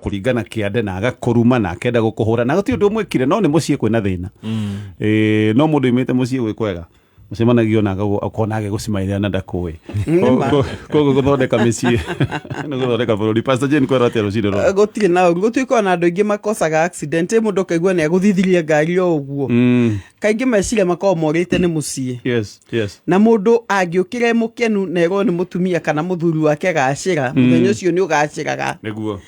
kuringana kiande na agakuruma na akenda gukuhura na guti undu mwikire no ni mucie kwina thina no mundu imite mucie gwi kwega mucemanagio na akona age gucimairia na ndakui kogo guthondeka micie no guthondeka bururi Pastor Jane kwera atero ciro gutire na gutiko na andu ingi makosaga accident mundu kaigua ni aguthithiria ngari o uguo kaingi meciria makao morite ni mucie yes na mundu angiukire mukenu na ego ni mutumia kana muthuri wake gacira muthenya ucio ni ugaciraga niguo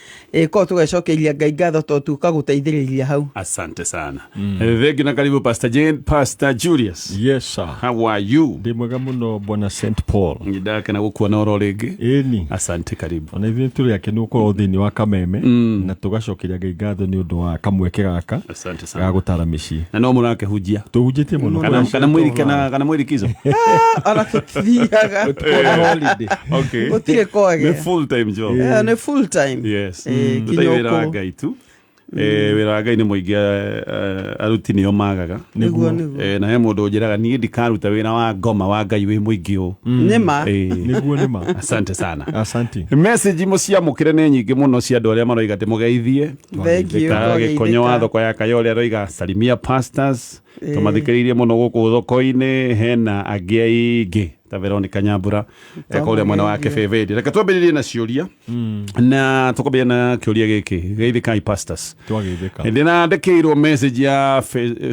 ko tugacokeria ngai ngatho to tukaguteithiriria hau. Asante sana thengi na karibu Pastor Jane. Pastor Julius. Yes sir. How are you? Ndimwega muno bwana St Paul. Ngidaka na gukuona oro ringi. Eni. Asante karibu. Ona ithuĩ tũrĩ ake nĩ ũkorwo thĩinĩ wa kameme na tũgacokeria ngai ngatho nĩ ũndũ wa kamweke gaka. Asante sana. Ga gũtara mĩciĩ. Na no mũrake hujia. Tũhunjĩtie mũno. Kana mwĩri kizo. Ala tuthiaga. Holiday. Okay. Utire koage. Ni full time job. Yeah, ni full time. Yes. Wĩra ngai tu. Wĩra ngai nĩ mũingĩ aruti nĩo magaga. Niguo. Na he mũndũ njĩraga niĩ ndikaruta wĩra wa ngoma wa ngai wĩ mũingĩ ũũ. Nĩma. Niguo nĩma. Asante sana. Asante. Message mũciamũkĩre nĩ nyingĩ mũno cia andũ arĩa maroiga ndĩmũgeithie. Thank you. Gĩkonyo wa thoko ya Kayole aroiga salimia pastors. Tũmathikĩrĩirie mũno gũkũ thoko-inĩ hena angĩ aingĩ ta Veronica Nyambura kũrĩa mwena wake Fevedi. Reke twambĩrĩrie na ciũria na tũkwambia na kĩũria gĩkĩ geithĩkai pastors. Twageithĩka. Ndĩnandĩkĩirwo message ya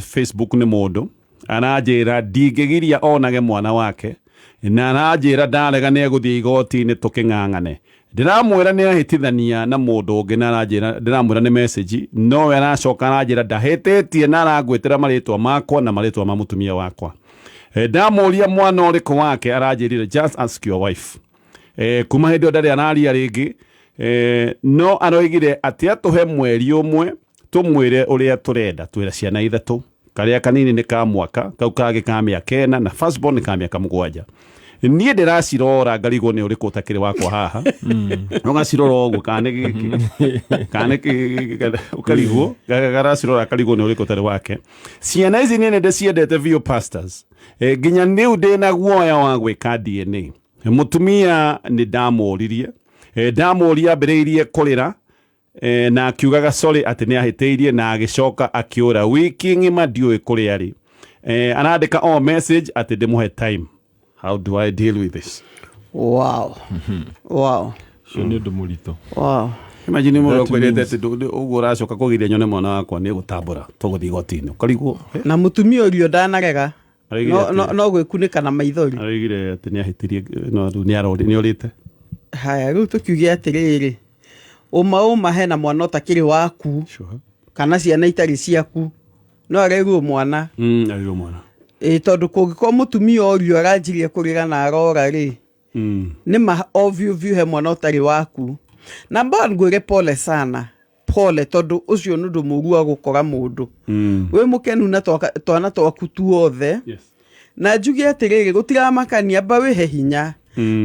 Facebook nĩ mũndũ aranjĩra ndingĩgiria onage mwana wake na aranjĩra ndarega nĩ egũthiĩ igoti-inĩ tũkĩng'ang'ane. Ndiramwĩra nĩ ahĩtithania na mũndũ ũngĩ na aranjĩra ndiramwĩra nĩ message no we aracoka aranjĩra ndahĩtĩtie na arangwĩtĩra marĩtwa makwa na marĩtwa ma mũtumia wakwa. Ndamuria mwana ũrĩkũ wake aranjĩrire just ask your wife. Kuma hĩndĩ ĩyo ndarĩ araria rĩngĩ no aroigire atĩ atũhe mweri ũmwe tũmwĩre ũrĩa tũrenda twĩra ciana ithatũ karĩa kanini nĩ ka mwaka kau kangĩ ka mĩaka 4 na firstborn nĩ ka mĩaka 7. Niĩ ndĩracirora ngarigwo nĩ ũrĩkũ ũtakĩrĩ wakwa haha no gacirora ũguo kane gĩkĩ ũkarigwo garacirora karigwo nĩ ũrĩkũ ũtarĩ wake. Ciana ici niĩ ndĩciendete biũ pastors nginya rĩu ndĩna guoya wa gwĩka DNA. Mũtumia nĩ ndamũũria ambĩrĩirie kũrĩra na akiugaga sorry atĩ nĩ ahĩtĩirie na agĩcoka akĩũra wiki ng'ima ndiũĩ kũrĩa arĩ. Arandĩka o message atĩ ndĩmũhe time. How do I deal with this? Wow. Cio nĩ ũndũ mũritũ. Wow. Imagine mũndũ kwĩrĩte atĩ ũguo ũracoka kũgiria nyone mwana wakwa nĩ gũtambũra tũgũthiĩ igoti-inĩ ũkarigwo na mũtumia ũrio ndanarega no gwĩkunĩka na maithori. Araigire atĩ nĩ ahĩtirie no nĩ orĩte. Haya rĩu tũkiuge atĩrĩrĩ ũma hena mwana ũtakĩrĩ waku kana ciana itarĩ ciaku no areirwo mwana. Areirwo mwana. Tondũ kũngĩkorwo mũtumia ũrio aranjirie kũrĩra na arora rĩ nĩma obvious he mwana ũtarĩ waku na mbona ngwĩre pole sana pole tondũ ũcio nĩ ũndũ mũru wa gũkora mũndũ wĩ mũkenu na twana twaku tuothe na njuge atĩrĩrĩ gũtiramakania mba wĩhe hinya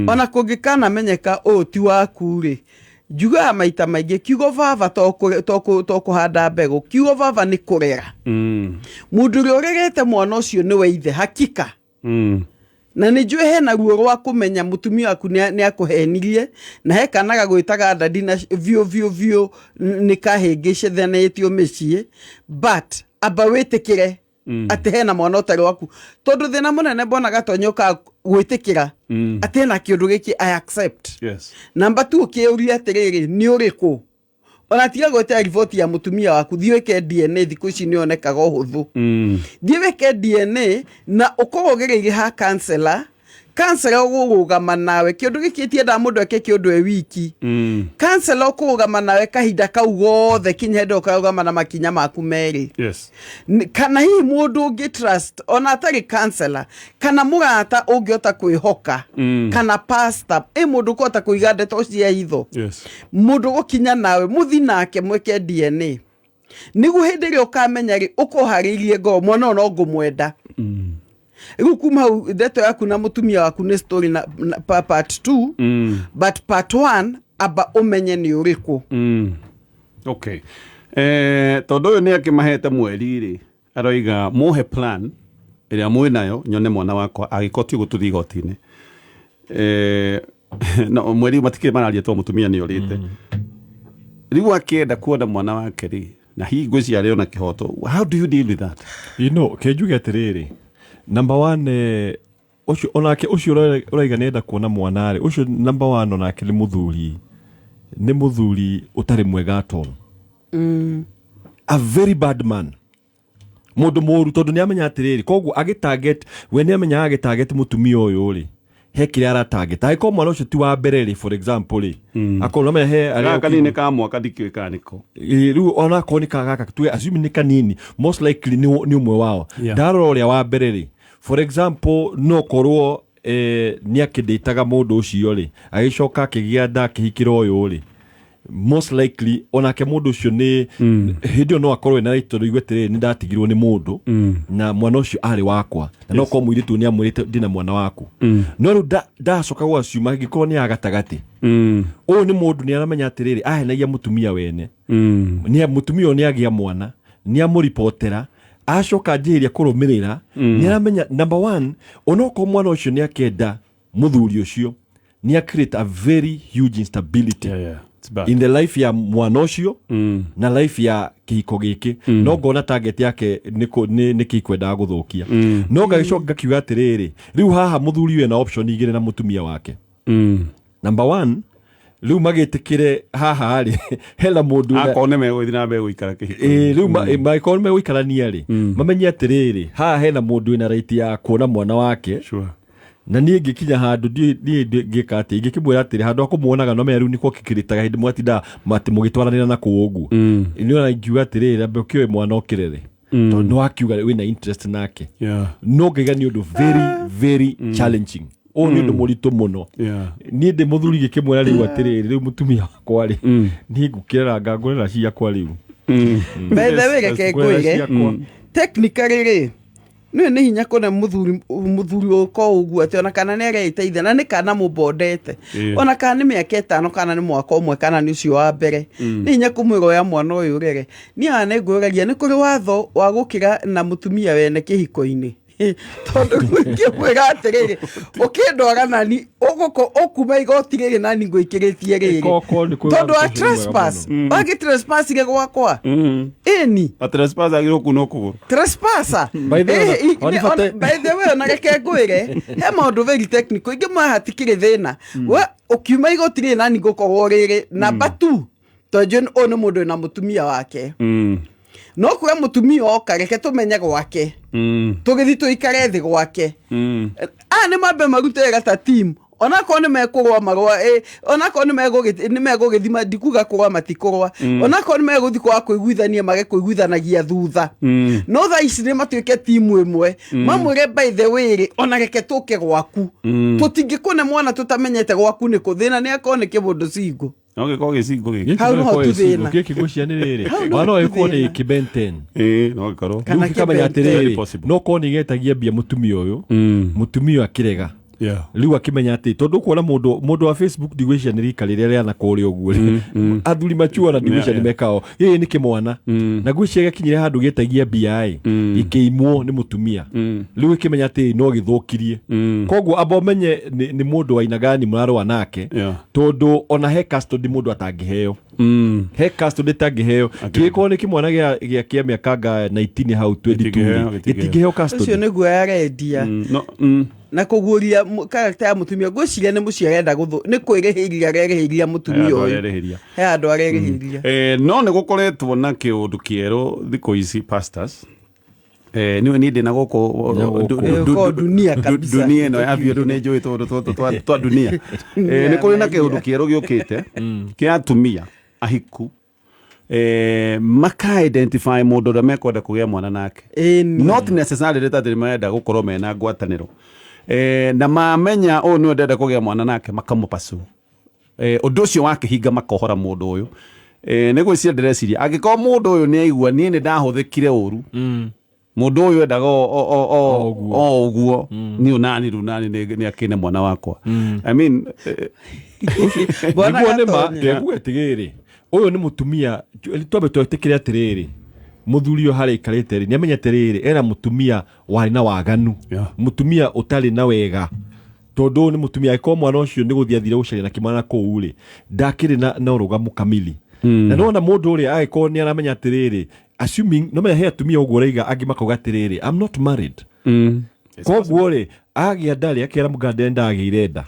ona kũngĩkana menyeka ũũ ti waku rĩ njugaga maita maingĩ kiugo baba to kũhanda mbegũ kiugo baba nĩ kũrera. Mũndũ ũrĩa ũrerete mwana ũcio nĩwe ithe hakika na nĩ njũĩ hena ruo rwa kũmenya mũtumia waku nĩ akũhenirie na he kana gagwĩtaga ndadi na biũ nĩ kahĩngĩcithanĩtio mĩciĩ but amba wĩtĩkĩre atĩ hena mwana ũtarĩ waku tondũ thĩna mũnene mbona gatonyoka gwĩtĩkĩra atĩ hena kĩũndũ gĩkĩ I accept. Number 2 ũkĩũria atĩrĩrĩ nĩ ũrĩkũ ona tiga gwĩtĩra riboti ya mũtumia waku thiĩ wĩke DNA thikũ ici nĩ onekaga ũhũthũ. Thiĩ wĩke DNA na ũkorwo ũgereire ha counselor ũgũrũgama nawe kĩũndũ gĩkĩ tienda mũndũ eke kĩũndũ wiki. Counselor ũkũrũgama nawe kahinda kau gothe kinya hĩndĩ ũkarũgama na makinya maku merĩ. Kana hihi mũndũ ũngĩ trust ona atarĩ counselor kana mũrata ũngĩhota kwĩhoka kana pastor mũndũ kũhota kũiga ndeto cia hitho mũndũ gũkinya nawe mũthi nake mwĩke DNA nĩguo hĩndĩ ĩrĩa ũkamenya rĩ ũkũharĩirie ngoro mwana no ngũmwenda. Rĩu kuma hau ndeto yaku na mũtumia waku nĩ story na part 2 but part 1 aba ũmenye nĩ ũrĩkũ. Okay. Tondũ ũyũ nĩ akĩmahete mweri rĩ aroiga mũhe plan ĩrĩa mwĩ nayo nyone mwana wakwa agĩkoti gũtũthi igoti-inĩ. No mweri matikĩ mararia to mũtumia nĩ orĩte. riu akienda kuona mwana wake ri na hingo cia rĩo na kĩhoto. How do you deal with that? Kenjuge atiriri, number one, ucio onake ucio uraiga nenda kuona mwana ri ucio number one onake ni muthuri utari mwega ato. A very bad man. Mundu moru tondu ni amenya atiriri, koguo agitarget we ni amenya agitarget mutumia uyu ri he kire ara target aiko mwana ucio ti wa mbere ri, for example ri akona me he ari kanini ka mwaka ndikio kaniko riu ona konika gaka tu assume ni kanini, most likely ni umwe wao ndaro uria wa mbere ri, for example no korwo ni akinditaga mundu ucio ri agicoka akigia nda akihikira uyu ri, most likely onake mundu ucio ni hindi no akorwe na right tondu igwetire ni ndatigirwo ni mundu na mwana ucio ari wakwa na no ko mwiritu ni amwirite ndina mwana waku no ru ndacoka gwa ciuma gikorwo ni agatagati o ni mundu ni aramenya atiriri ahenagia mutumia wene ni mutumia ni agia mwana ni amuripotera acoka njiria kurumirira ni aramenya number one onoko mwana ucio ni akenda muthuri ucio ni create a very huge instability in the life ya mwana ucio na life ya kihiko giki no ngona target yake ni kikwenda guthukia no ngagicoka kiuga atiriri riu haha muthuri we na option igire na mutumia wake number one riu magitikire haha ri hela mundu akone megwithi na mbe guikara kihiko riu maikone megwikarania ri mamenye atiriri haha hena mundu ina right ya kuona mwana wake sure na niĩ ngĩkinya handũ ngĩka atĩ ingĩkĩmwĩra atĩrĩ handũ akũmuonaga no menya rĩu nĩ kwa kĩkĩrĩtaga hĩndĩ mwatinda matĩ mũgĩtwaranĩra na kũu ũguo nĩ ona ingiuga atĩrĩrĩ ambe ũkĩoe mwana ũkĩrere tondũ nĩ wakiuga wĩna interest nake no ngaiga nĩ ũndũ very very challenging o nĩ ũndũ mũritũ mũno niĩ ndĩ mũthuri gĩkĩmwĩra rĩu atĩrĩrĩ rĩu mũtumia wakwa rĩ niĩ ngũkĩrera ngangũrĩra ciakwa rĩu bethe wĩreke ngwĩre technically rĩ nĩ hinya kone muthuri uko uguo ati ona kana nĩ areiteithia na nĩ kana mũbondete ona kana nĩ mĩaka 5 kana nĩ mwaka ũmwe kana nĩ ũcio wa mbere nĩ hinya kũmwĩra oya mwana ũyũ rere niĩ nĩ ngũragia nĩ kũrĩ watho wa gũkĩra na mutumia wene kĩhiko-inĩ tondu ngĩmwĩra atĩrĩrĩ ũkĩndwara nani ũkuma igoti rĩrĩ nani ngũikĩrĩtie rĩrĩ tondu wa trespass trespassire gwakwa ĩni trespass agĩrwo kuno kũgũrũ trespasser by the way na reke ngwĩre he maũndũ very technical ingĩmahatikire thĩna we ũkiuma igoti rĩrĩ nani ngũkorwo rĩrĩ number 2 tondu nĩ mũndũ na mutumia wake no kuya mutumia oka reke tumenye gwake tugithi tuikare thi gwake ni mambe marute gata team ona ko ni mekurwa marwa ona ko ni megugithima ndikuga kurwa matikurwa ona ko ni meguthi kwa kuiguithania mage kuiguithanagia thutha no tha ici ni matuike team imwe mamwire by the way ona reke tuke gwaku tutingikune mwana tutamenyete gwaku ni kuthina ni akone kibundu cingo okay ko gicingo giki how no tuthina giki gucianirire wana ikone kibenten no gikaro kana kamenya atiriri no ko ni getagia bia mutumia uyu mutumia akirega riu akimenya ati tondu kuona mundu wa Facebook digwesha ni rika riria ria na kuri uguo athuri machuana digwesha ni mekao yeye ni kimwana na gwesha gakinyire handu getagia bia ikiimwo ni mutumia riu ikimenya ati no githukirie koguo abo menye ni mundu wa ina gani murarwa nake tondu ona he custody mundu atangiheo he custody tangiheo kiko ni kimwana gia kia miaka 19 hau 22 gitingiheo custody ucio ni guo yarendia na kuguria character ya mutumia gwiciria ni muciarenda guthu ni kwirihiria mutumia uyu he andu arehiria no ni gukoretwo na kiundu kieru thiko ici pastors niwe ni ndina goko dunia kabisa dunia no ya bio ni njui twa dunia ni kuri na kiundu kieru giukite kia atumia ahiku maka identify mundu da mekwenda kugia mwana nake not necessarily that they marenda gukorwo mena ngwataniro na mamenya o ni ndenda kugia mwana nake makamupasu undu ucio wake hinga makohora mundu uyu ni gwiciria ndireciria agiko mundu uyu ni aigua ni ndahuthikire uru mundu uyu endaga oguo ni unani runani ni akine mwana wakwa I mean bwana nema ngeguo tigiri uyu ni mutumia twabe twetikire atiriri muthuri hari ikarite ri ni amenya atiriri era mutumia wari na waganu mutumia utari na wega tondu ni mutumia iko mwana ucio ni guthia thire gucaria na kimwana kuu ri ndakiri na urugamu kamili na nona mundu uri agiko ni aramenya atiriri assuming no menya he atumia uguo reiga angi makauga atiriri I'm not married koguo ri agia ndari akera mugande ndagire nda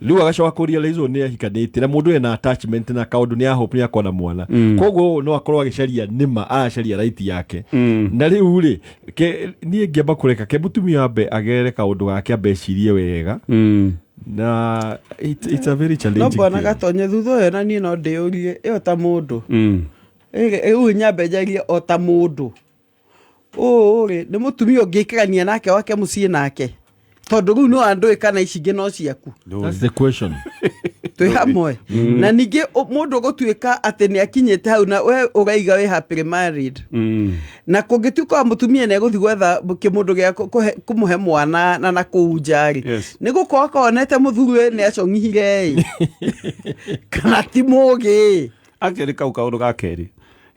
riu agacoka kuria leizo ni ahikanite na mundu ena attachment na kaundu ni ahope ni akona mwana koguo no akorwo agicaria nima acaria right yake na riu ri ni ngiamba kureka ke mutumia ambe agere kaundu gake ambecirie wega na it's a very challenging no bwana gatonye thutho yo na ni no ndiurie iyo ta mundu u nyambe jarie o ta mundu ri ni mutumia ungikirania nake wake mucie nake tondu riu no andu ikana icinge no ciaku. That's the question. Twi hamwe na ningi mundu gutuika ati ni akinyete hau na we uraiga we happily married na kungituka mutumia ne guthi gwetha kimundu gya kumuhe mwana na kuunjari ni gukorwo konete muthuri ni acongihire kana ti mugi akiri kau kaundu gakeri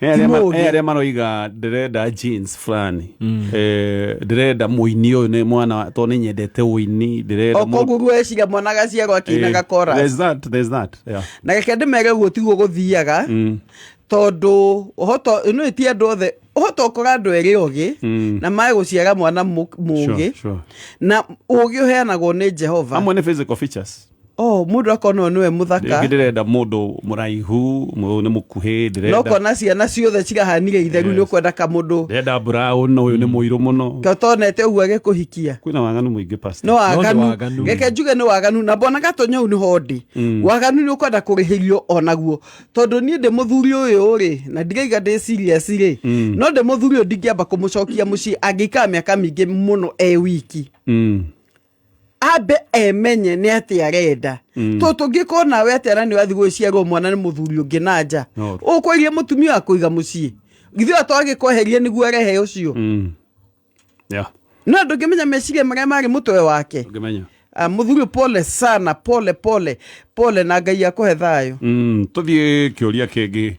Ere maroiga ndirenda jeans fulani ndirenda muini uyu ni mwana to ni nyendete uini ndirenda okoguru eciga mwana gaciarwo akina gakora there's that yeah na gekende mege gutiguo guthiaga tondu uhoto ino itie andu othe uhoto ukora andu eri ogi na mai guciara mwana mugi na ugi uheanagwo ni Jehova amwe ni physical features mundu akona niwe muthaka ndirenda mundu muraihu ni mukuhi ndirenda no kona ciana ciothe cigahanire itheru ni ukwenda ka mundu ndirenda brown uyu ni muiru muno katonete uguo agikuhikia kwina waganu muingi pastor no waganu geke njuge ni waganu na bona gatonyo ni hodi waganu ni ukwenda kurihirio onaguo tondu ni ndi muthuri uyu ri na ndigaiga ndi serious ri no ndi muthuri uyu ndingiamba kumucokia muci angika miaka mingi muno wiki abe emenye ni ati arenda to tungikona we atera ni wathi gwiciarwo mwana ni muthuri ungi nanja ukwirie mutumia akuiga mucii githio atwagikoherie niguo arehe ucio yeah no ndungimenya meciria maria mari mutwe wake ndungimenya muthuri pole sana pole na Ngai akuhe thayo tuthie kiuria kingi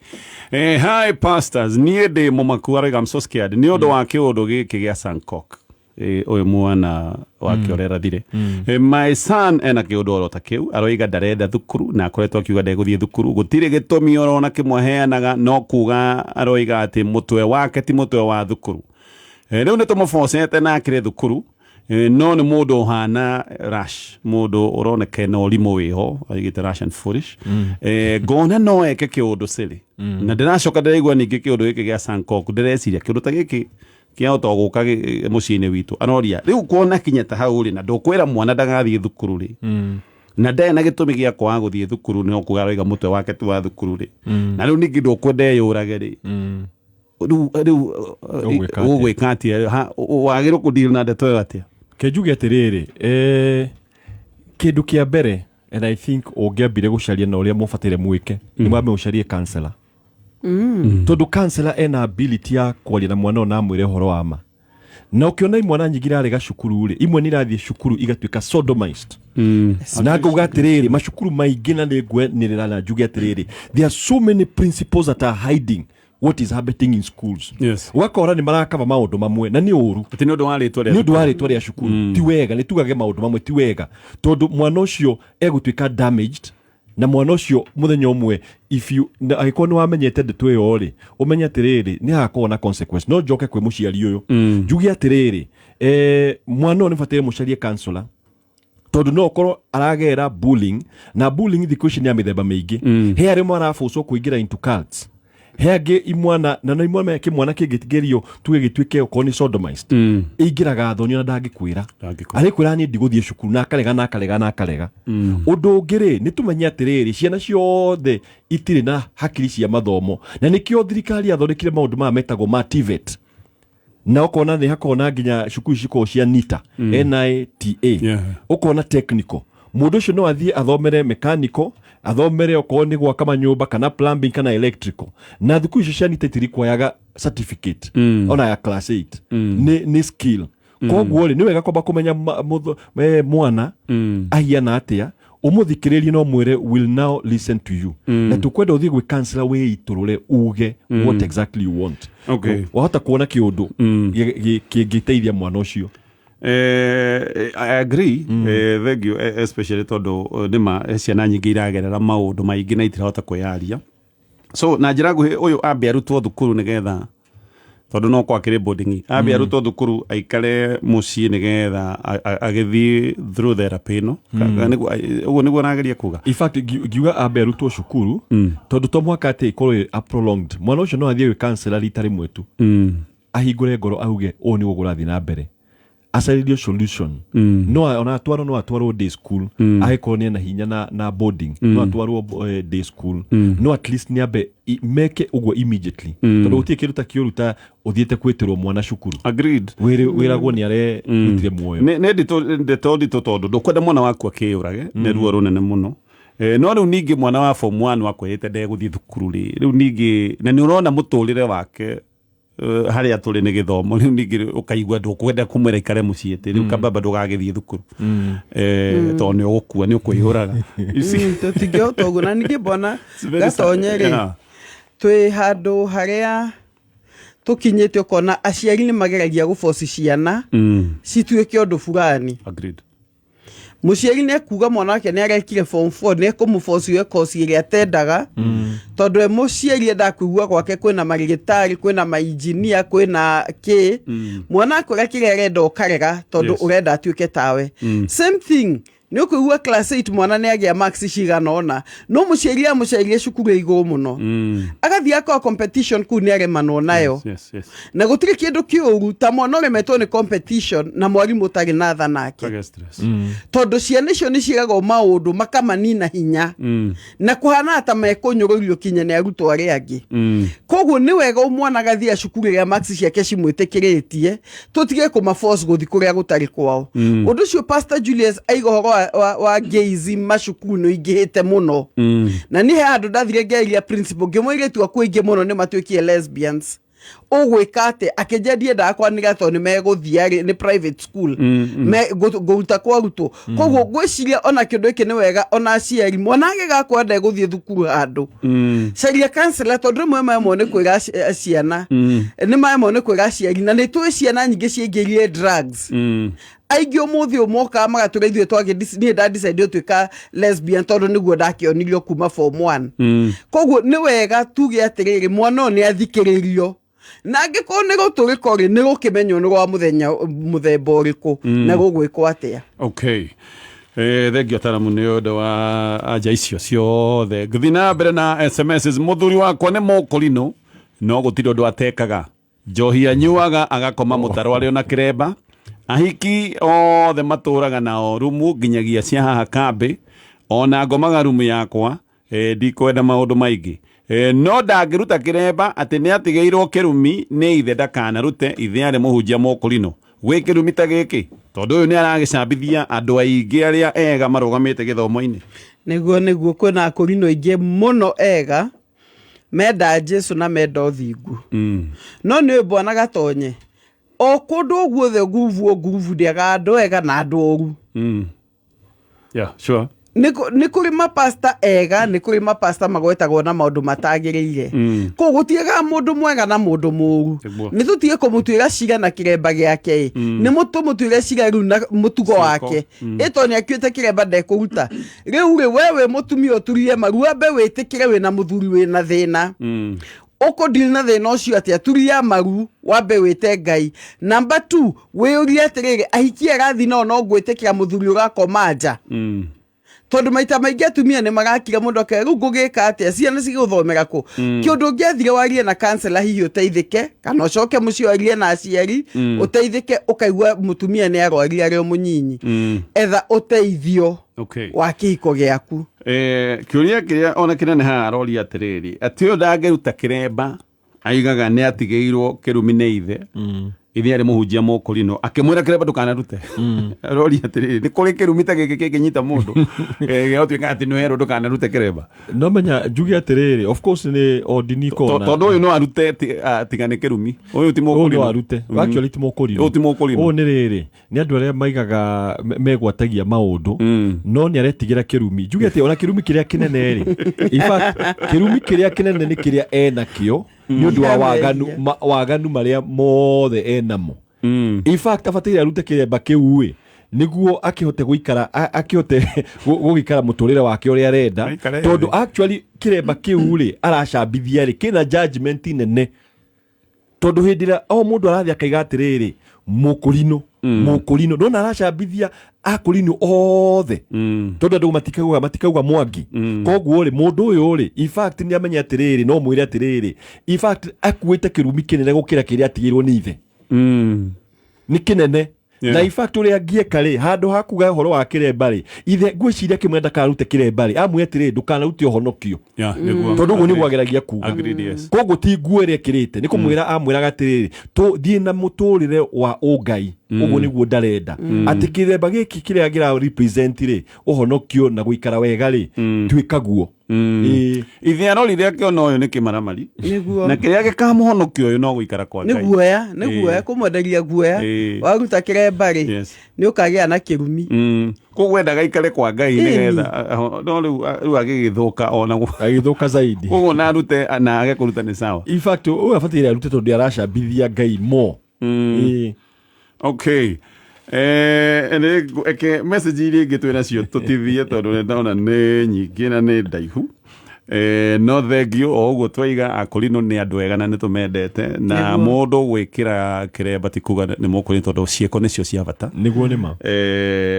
hi pastors nie ndi mumaku arega I'm so scared ni undu wa kiundu giki gia Sankok oyo mwana wakiorera thire my son ena kiundu orota kiu aroiga ndarenda thukuru na akoretwo akiuga ndeguthie thukuru gutire gitumi orona kimweheanaga no kuga aroiga ati mutwe wake ti mutwe wa thukuru riu ni tumufocete na akire thukuru no ni mundu hana rush mundu uroneka no limo wiho agite Russian foolish gona no eke kiundu sili na ndiracoka ndirigwa ningi kiundu giki gia Sankok ndireciria kiundu ta giki kia otoguka muciine witu anoria riu kuona kinyata hau ri na ndukwira mwana ndagathie thukuru ri na ndena gitumi gia kwa guthie thukuru ni okugaroiga mutwe wake tu wa thukuru ri na riu ningi ndukwende yurage ri riu ugwikati wagiro kudeal na ndeto atia kejuge atiriri kindu kia mbere and I think ungiambire gucaria na uria mufatire mwike ni mwambe ucarie counselor tondu counselor ena ability ya kwaria na mwana na mwire horo wama na ukiona imwana nyingira arega cukuru ri imwe nirathie cukuru igatuika sodomized na nguga atiriri macukuru maingi na ngwe nirira na njuge atiriri there are so many principles that are hiding what is happening in schools. Yes. Wakora ni marakava maundu mamwe na ni uru. Ati ni undu wa ritwa ria. Ni undu wa ritwa ria cukuru. Ti wega ni tugage maundu mamwe ti wega. Tondu mwana ucio egutwika damaged na mwana ucio muthenya umwe if you agiko ni wamenyete ndeto iyo ri umenya atiriri ni hakorwo na consequence no joke kwe muciari uyu njugi atiriri mwana ni fatire muciari counselor tondu no korwo aragera bullying na bullying thiku ni amithemba mingi he ari mwana afucwo kuingira into cults hege imwana na no imwana yake mwana kigitigerio tugigitwike okoni sodomized igiraga thonyo na ndagikwira arikwira ni ndiguthie cukuru na akalega undu ngiri ni tumenya atiriri ciana ciothe itire na hakiri cia mathomo na nikio thirikari athondekire maundu ma metagwo motivate na ukona ni hakona nginya cukuru ciko cia NITA NITA ukona technical mundu ucio no athie athomere mechanical athomere okoni gwa kama nyumba kana plumbing kana electrical na thiku icio cia NITA tirikwayaga certificate ona ya class 8 ni skill koguo ni wega kwamba kumenya mwana ahiana atia umuthikiririe no mwire will now listen to you na tukwenda uthie gwe counselor we iturure uge what exactly you want wahota kuona kiundu kingiteithia mwana ucio. I agree thank you especially todo nima ciana nyingi iragerera maundu maingi na itirahota kwiaria so na njira nguhi uyu ambe arutwo thukuru nigetha tondu no kwa kire boarding ambe arutwo thukuru aikare mucii nigetha agithi through therapy no uguo niguo nageria kuga in fact giuga ambe arutwo cukuru tondu to mwaka ati ikorwo a prolonged mwana ucio no athie wi counselor rita rimwe tu ahingure ngoro auge o ni gugurathi na mbere acaririo solution no ona atwarwo day school ahekorwo ni na hinya na boarding no atwarwo day school no at least ni ambe meke uguo immediately tondu utie kiruta kiuruta uthiete kweterwo mwana cukuru agreed wiragwo ni are rutire muoyo ne ndito tondu ndukwenda mwana waku akiurage ne ruo runene muno no riu ningi mwana wa form 1 wakwete ndeguthie thukuru riu ningi na ni urona muturire wake haria tuli ni githomo riu ningi ukaigua ndukwenda kumwira ikare mucii ati riu kambaba ndugagithie thukuru tondu ni ugukua ni ukwihuraga tutingihota uguo na ningi mbona gatonyeri twi handu haria tukinyite ukona aciari ni mageragia guforce ciana cituike undu fulani agreed muciari ni kuga mwana wake ni arekire form 4 ni kumuforce we course iria atendaga tondu muciari enda kuigua gwake kwina marigitari kwina mainjinia kwina mwana akora kire arenda ukarega tondu urenda atuike tawe same thing ni ukuigua class 8 mwana ni agia max cigana ona no muciari cukuru iguru muno agathia akwa competition ku ni aremano nayo na gutire kindu kiuru ta mwana uremetwo ni competition na mwarimu utari na tha nake tondu ciana icio ni cigagwo maundu makamanina hinya na kuhana ata mekunyururio kinya ni arutwo aria angi koguo ni wega umwana agathia cukuru ya max ciake cimwitikiritie tutige kuma force guthi kuria gutari kwao undu cio Pastor Julius aigo wa geizi macukuru no ingihite muno na ni he andu ndathire ngeria principal ngimwire tu akuinge muno ni matwikie lesbians ugwika ate akejendie ndakwa ni gatho ni meguthia ni private school guta kwa ruto koguo gwiciria ona kindu iki ni wega ona aciari mwanage gakwa ndeguthie thukuru handu caria counselor tondu mwe ni kwira ciana ni mwe kwira aciari na ni twi ciana nyingi ciingirie drugs aigi umuthi umoka magatura ithuĩ twagĩ decide tuika lesbian tondu niguo ndakionirio kuma form 1 koguo ni wega tuge atiriri mwana ni athikiririo na angĩkorwo nĩ gũtũrĩka ũrĩ nĩ gũkĩmenywo nĩ gwa mũthemba ũrĩkũ na gũgwĩkwo atĩa. Okay. Thengio Taramu nĩ ũndũ wa anja icio ciothe. Ngũthiĩ na mbere na SMS. Mũthuri wakwa nĩ mũkũrinũ no gũtirĩ ũndũ atekaga. Njohi anyuaga agakoma mũtaro arĩ ona kĩremba. Ahiki othe matũraga nao rumu nginyagia cia haha kambĩ. Ona ngomaga rumu yakwa ndikwenda maũndũ maingĩ. No ndangĩruta kĩremba atĩ nĩ atigĩirwo kĩrumi nĩ ithe ndakanarute ithe arĩ mũhunjia mũkũrinũ gwĩ kĩrumi ta gĩkĩ tondũ ũyũ nĩ aragĩcambithia andũ aingĩ arĩa ega marũgamĩte gĩthomo-inĩ. Nĩguo kwĩna akũrinũ aingĩ mũno ega menda Jesu na menda ũthingu. No nĩ Bwana Gatonye o kũndũ guothe nguvu ndĩaga andũ ega na andũ ũru. Yeah, sure. Nĩ kũrĩ mapasta ega nĩ kũrĩ mapasta magwetagwo na maũndũ matagĩrĩire koguo gũtiega mũndũ mwega na mũndũ mũũru nĩ tũtige kũmũtuĩra cira na kĩremba gĩake nĩ mũtũmũtuĩre cira rĩu na mũtugo wake ĩto nĩ akuĩte kĩremba ndekũruta rĩu wewe mũtumia ũturie maru ambe wĩtĩkĩre wĩna mũthuri wĩna thĩna ũkũndiri na thĩna ũcio atĩ aturia maru wambe wĩte Ngai. Number 2 wĩyũrie atĩrĩrĩ ahikia arathi no gwĩtĩkĩra mũthuri ũgakoma nja tondu maita maingĩ atumia nĩ magakira mũndũ ake rĩu ngũgĩka atĩa ciana cigũthomera kũ kĩũndũ ũngĩathire warie na counselor hihi ũteithĩke kana ũcoke mũciĩ warie na aciari ũteithĩke ũkaigua mũtumia nĩ arwarire arĩ o mũnyinyi etha ũteithio wa kĩhiko gĩaku. Kĩũria kĩrĩa ona kĩnene haha aroria atĩrĩrĩ atĩ ũyũ ndangĩruta kĩremba aigaga nĩ atigĩirwo kĩrumi nĩ ithe ithe arĩ mũhunjia mũkũrinũ akĩmwĩra kĩremba ndũkanarute aroria atĩrĩrĩ nĩ kũrĩ kĩrumi ta gĩkĩ kĩngĩnyita mũndũ gĩgatuĩka atĩ nĩ werwo ndũkanarute kĩremba. No menya njuge atĩrĩrĩ of course nĩ ondiniko tondũ ũyũ no arute tigane kĩrumi ũyũ ti mũkũrinũ no arute actually ti mũkũrinũ ũyũ ti mũkũrinũ ũyũ nĩ rĩrĩ nĩ andũ arĩa maigaga megwatagia maũndũ no nĩ aretigĩra kĩrumi njuge atĩ ona kĩrumi kĩrĩa kĩnene rĩ in fact kĩrumi kĩrĩa kĩnene nĩ kĩrĩa enakĩo nĩ ũndũ wa waganu marĩa mothe enamo in fact abatĩire arute kĩremba kĩu niguo akihote guikara akihote gugikara muturire wake uri arenda tondu actually kiremba kiu ri aracambithia ri kina judgment nene tondu hindira o mundu arathia kaiga atiriri mukurino ndona aracambithia akurino othe tondu andu matikauga mwangi koguo ri mundu uyu ri in fact ni amenya atiriri no mwire atiriri in fact akuite kirumi kinene gukira kiria atigirwo ni ithe ni kinene na in fact uri agieka ri handu hakuga horo wa kiremba ri ithe ngwiciria kimwenda karute kiremba ri amwe atiriri ndukanarute uhonokio tondu guo ni gwageragia kuga koguo ti nguere kirite ni kumwira amwira gatiriri tu thie na muturire wa ungai uguo niguo ndarenda ati kiremba giki kiria gira represent ri uhonokio na guikara wega ri twikaguo ithe arorire kiona uyu ni kimaramari na kiria gikamuhonokio uyu no guikara kwa Ngai ni guoya kumwenderia guoya waruta kiremba ri ni ukagia na kirumi koguo endaga ikare kwa Ngai nigetha no riu agigithuka ona agithuka zaidi koguo na rute na age kuruta ni sawa in fact uyu afatire arute tondu aracambithia Ngai mo okay eke message iri ngitwira cio tutithie tondu ndona ni nyingi na ni ndaihu no thengio o uguo twaiga akurino ni andu ega na ni tumendete na mundu gwikira kiremba ti kuga ni mukuri tondu cieko nicio cia bata niguo ni ma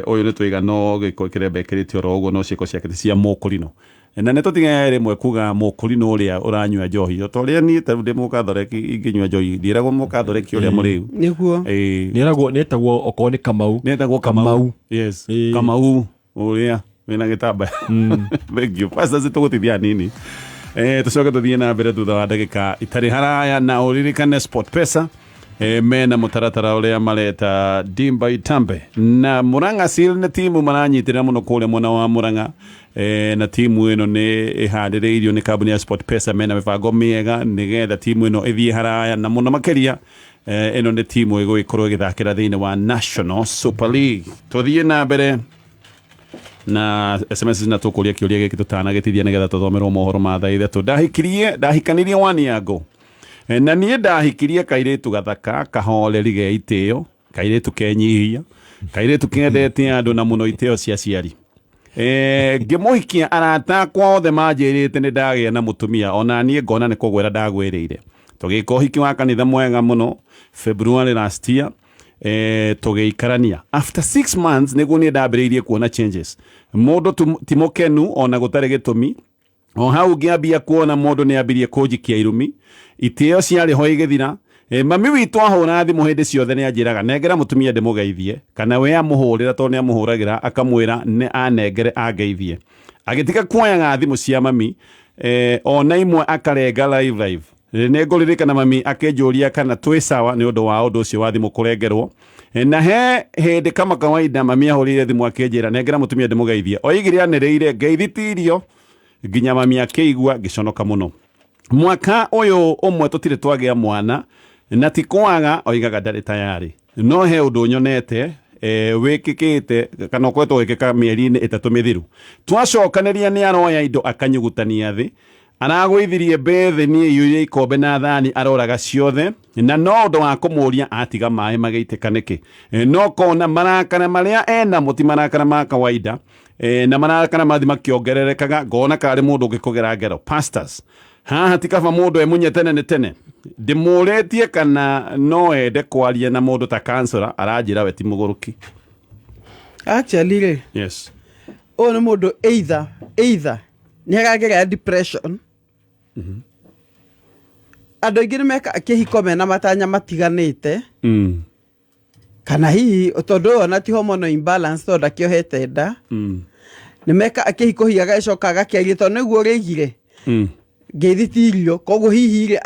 uyu ni twaiga no giko kiremba ikiritio ro uguo no cieko ciake cia mukurino na ne totiga rimwe kuga mukurino uria uranywa njohi toria ni tarude mukathoreki inginywa njohi ndiragwo mukathoreki uria muriu niguo niragwo netagwo okoni Kamau netagwo Kamau yes Kamau uria wina gitamba thank you pastor zitugutithia nini tucoke tuthie na mbere thutha wa ndagika itari haraya na uririkane Sport Pesa mena mutaratara uria mareta Dimba Itambe na Murang'a Seal na timu maranyitira muno kuria mwena wa Murang'a na timu ino ni ihandiriirio ni kambuni ya Sport Pesa mena mibango miega nigetha timu ino ithie haraya na muno makiria ino ni timu iguikorwo igithakira thiini wa National Super League tuthie na mbere na SMS na tukuria kiuria giki tutana gitithia nigetha tuthomerwo mohoro ma thaa ithatũ ndahikanirie waniango na niĩ ndahikirie kairitu gathaka kahoreri ge itĩo kairitu kenyihia kairitu kendete andu na muno itĩo cia ciari ngimuhikia arata kwa othe manjirite ni ndagia na mutumia ona niĩ ngona ni kugwera ndagwirire tugika uhiki wa kanitha mwega muno February last year tugeikarania after 6 months niguo ni ndambiriirie kuona changes mundu timokenu ona gutare gitumi o hau ngiambia kuona mundu ni ambirie kunjikia irumi itĩo ciarĩ ho igithira mami witũ ahũra thimũ hĩndĩ ciothe nĩ anjĩraga nengera mutumia ndĩmũgeithie kana we amũhũrĩra tondũ nĩ amũhũragĩra akamwĩra nĩ anengere angeithie agĩtiga kuoyaga thimũ cia mami ona imwe akarenga live nĩ ngũririkana mami akĩnjũria kana twĩ sawa nĩ ũndũ wa ũndũ ũcio wa thimũ kũrengerwo na he hĩndĩ kama kawaida mami ahũrĩire thimũ akĩnjĩra nengera mutumia ndĩmũgeithie oigire anĩrĩire ngeithitirio nginya mami akĩigua ngĩconoka mũno mwaka uyu umwe tutire twagia mwana na tikwaga oigaga ndari tayari no he undu nyonete wikikite kana kwetwo wikika mieri-ini 3 mithiru twacokaniria ni aroya indo akanyugutania thi aragwithirie bethe ni yuye ikombe na thani aroraga ciothe na no undu wa kumuria atiga mai magĩitĩkanĩke no kona marakana maria ena muti marakana ma kawaida na marakana mathi makiongererekaga ngona kari mundu ngikugera ngero pastors haha tikaba mundu emunye tene ndimuretie kana no ende kwaria na mundu ta kansora aranjira we ti muguruki actually yes o ni mundu either ni agagera depression andu aingĩ nĩ meka kĩhiko mena matanya matiganĩte kana hihi tondu ona ti hormonal imbalance tondu akĩohete nda nĩ meka kĩhiko hihi agacoka agakĩaria tondu nĩguo rĩgire ngethitirio koguo hihi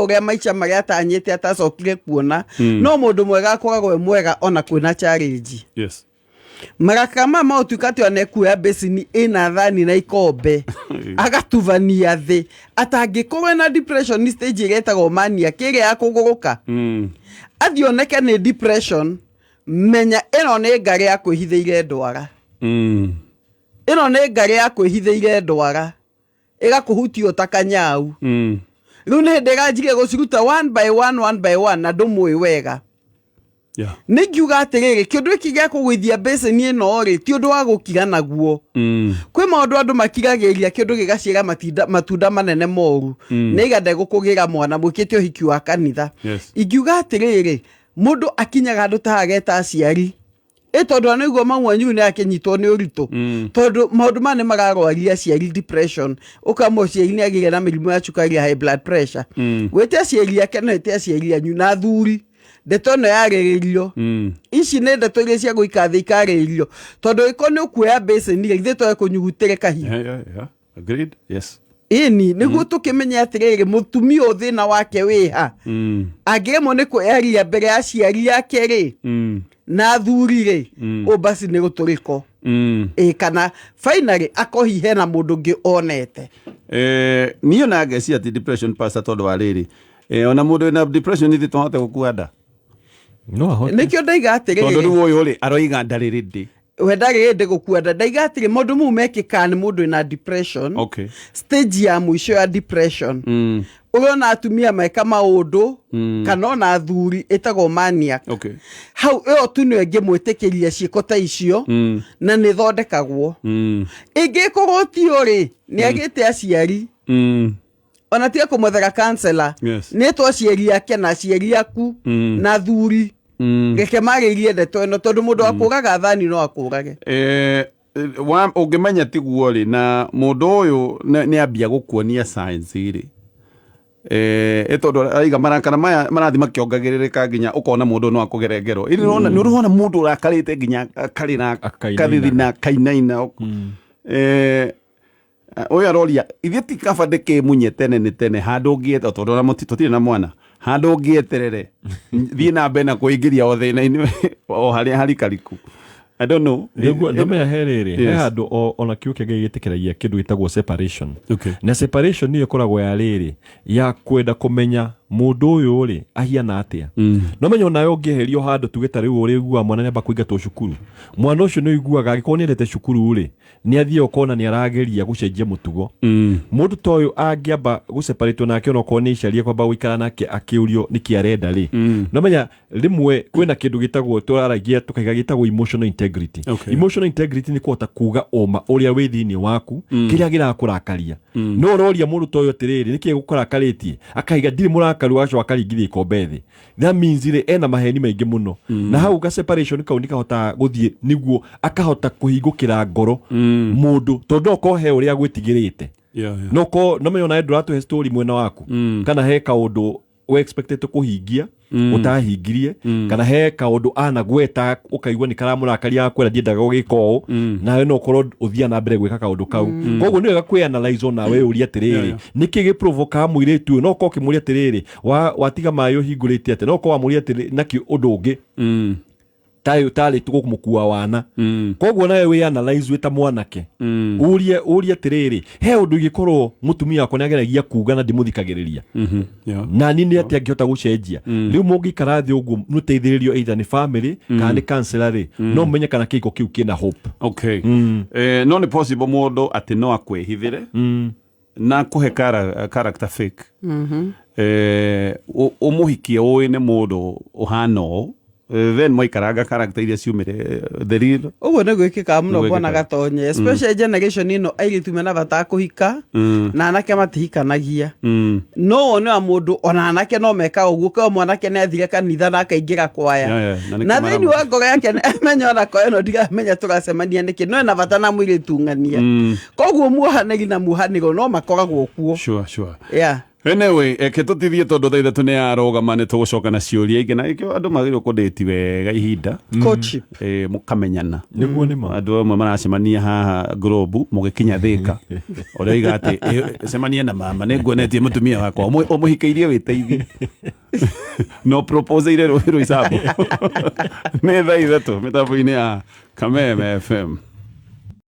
uria maica maria atanyite atacokire kuona no mundu mwega akoragwo mwega ona kwina challenge yes marakama mautukati onekuya besini ina thani na ikombe agatuvania thi atangikorwo na depression stage igetagwo mania kiria akuguruka athioneke ni depression menya ino ni ngari ya kwihithiire ndwara ino ni ngari ya kwihithiire ndwara igakuhuti utakanyau riu ni ndiganjirie guciruta one by one na ndumui wega nä ngiuga atä rä rä kä ndå gä kä gä a kå gwä thia mbeceni ä no rä ti å ndå wa gå kira naguo kwä maå ndå andå makiragä ria kä ndå gä gaciä ra matunda manene moru nä iga ndegå kå gä ra mwana mwä kä te å hiki wa kanitha ingiuga atä rä rä må ndå akinyaga andå tahageta aciari tondå anä guo mauanyu nä akä nyitwo nä å ritå tondå maå ndå maya nä mararwaria aciari depression å kamå ciari nä agä na mä rimå ya cukari ya high blood pressure wä te aciari ake na wä te aciari anyu na thuri ndeto no yarä rio ici nä ndeto iria cia gå ika thä ikarä rio tondå ä korwo nä å kuoya mbeceni ithä twae kå nyugutä re kahiå ĩni nĩguo tũkĩmenya atĩrĩrĩ mũtumia ũyũ thĩna wake wĩ ha angĩremwo nĩ kwĩyaria mbere ya aciari ake rĩ na athuri rĩ ũbasi nĩ gũtũrĩko kana finally akohihe na mũndũ ũngĩ onete niĩ ona ngeciria atĩ depression pastor tondũ wa rĩrĩ ona mũndũ wĩna depression ithe tũhote gũkua nda nĩkĩo ndaiga atĩrĩrĩ tondũ rĩu ũyũ rĩ aroiga nda rĩrĩ ndĩ we ndarä ndä gå kua nda ndaiga atä rä må ndå mau mekä nä må ndå na depression stage ya mũico ya depression ũrona atumia meka maå ndå kana ona athuri ĩtagwo maniac hau ĩyo tu nĩ ĩngĩ mwĩtĩkĩria ciĩko ta icio na nĩ thondekagwo ĩngĩ korwo tio rĩ nĩ agĩte aciari ona tiga kũmwethera counselor nĩ twaciari ake na aciari aku na thuri geke marĩrie ndeto ĩno tondũ mũndũ akũraga thani no akũrage ũngĩmenya tiguo rĩ na mũndũ ũyũ nĩ ambia gũkuonia science rĩ tondũ aiga marakara maya marathi makĩongagĩrĩrĩka nginya ũkona mũndũ no akũgerengerwo nĩ ũrona mũndũ ũrakarĩte nginya akarĩ na kathithi na kainaina ũyũ aroria ithuĩ ti kaba ndĩkĩmunye tene nĩ tene handũ ũngĩeta tondũ ona tũtirĩ na mwana handå ngä eterere thiä na mbere na kå ingä ria o thä-inä o harä a harikariku ndåmenya he rä rä he handå ona kä å kä gä gä tä kä ragia kä ndå gä tagwo separation na separation nä ä koragwo ya rä rä ya kwenda kå menya må ndå å yå rä ahiana atä a no menya onawe å ngä eherio handå tugä ta rä u å rä guaga mwana nä amba kå ingatwo cukuru mwana å cio nä å iguaga agä korwo nä endete cukuru rä nä athiä okona nä arageria gå cenjia må tugo må ndå ta å yå angä amba gå separatwo nake ona okorwo nä icaria kwamba gå ikara nake akä å rio nä kä arenda rä no menya rä mwe kwä na kä ndå gä tagwo tå raragia tå kaiga gä tagwo emotional integrity nä kåhota kuga oma å rä a wä thä-inä waku kä rä a gä rakå rakaria no roria må ndå ta å yå atä rä rä nä kä gå kårakarä tie akaiga ndirä må rakaru waco akaringithia ikombe thĩ that means rĩ ena maheni maingĩ mũno na hau ga separation kau nĩ kahota gũthiĩ nĩguo akahota kũhingũkĩra ngoro mũndũ tondũ okorwo he ũrĩa agwĩtigĩrĩte no menya ona ndũratũhe story mwena waku kana he kaũndũ we expected kũhingia utahingirie kana he kaũndũ anagweta ũkaigua nĩ karamũrakaria kwera ndiendaga gũgĩka ũũ nawe no ũkorwo ũthia na mbere gwĩka kaũndũ kau koguo nĩ wega kwĩ-analyze nawe ũria atĩrĩrĩ nĩkĩ gĩ-provoke mũirĩtu ũyũ no ũkorwo ũkĩmũria atĩrĩrĩ watiga maĩ ũhingũrĩte atĩ no ũkorwo wamũria atĩrĩrĩ nakĩ ũndũ ũngĩ tarĩ tũgũkũmũkua wana koguo nawe wĩ-analyze wĩ ta mwanake ũrie atĩrĩrĩ he ũndũ ingĩkorwo mũtumia wakwa nĩ ageragia kuga na ndĩmũthikagĩrĩria na ni nĩ atĩ angĩhota gũcenjia rĩu mũngĩikara thĩ ũguo mũteithĩrĩrio either nĩ family kana nĩ counselor rĩ no mũmenye kana kĩhiko kĩu kĩna hope no nĩ possible mũndũ atĩ no akwĩhithĩre na kũhe character fake ũmũhikie ũĩ nĩ mũndũ ũhana ũũ then maikaranga character iria ciumire the real ũguo nĩ gwĩkĩkaga mũno bwana Gatonye especially generation ĩno airĩtu mena bata kũhika na anake matihikanagia no one wa mũndũ ona anake no meka ũguo kwa mwanake nĩ athire kanitha na akaingĩra kwaya na thĩinĩ wa ngoro yake amenya ona kwaya no ndigamenya tũgacemania nĩkĩ no ena bata na mũirĩtu ng'ania koguo muohanĩri na muohanĩro no makoragwo kuo anyway ke tutithie tondu thaa ithatũ nĩ arogama nĩ tũgũcoka na ciũria ingĩ na ikĩo andũ magĩrĩirwo kũndĩti wega ihinda coaching mũkamenyana nĩguo nĩma andũ amwe maracemania haha Globe mũgĩkinya Thĩka ũrĩa iga atĩ cemanie na mama nĩ nguonetie mũtumia wakwa ũmũhikĩirie wĩteithie no propose ire rũĩ rũicabu nĩ thaa ithatũ mĩtambo-inĩ ya Kameme FM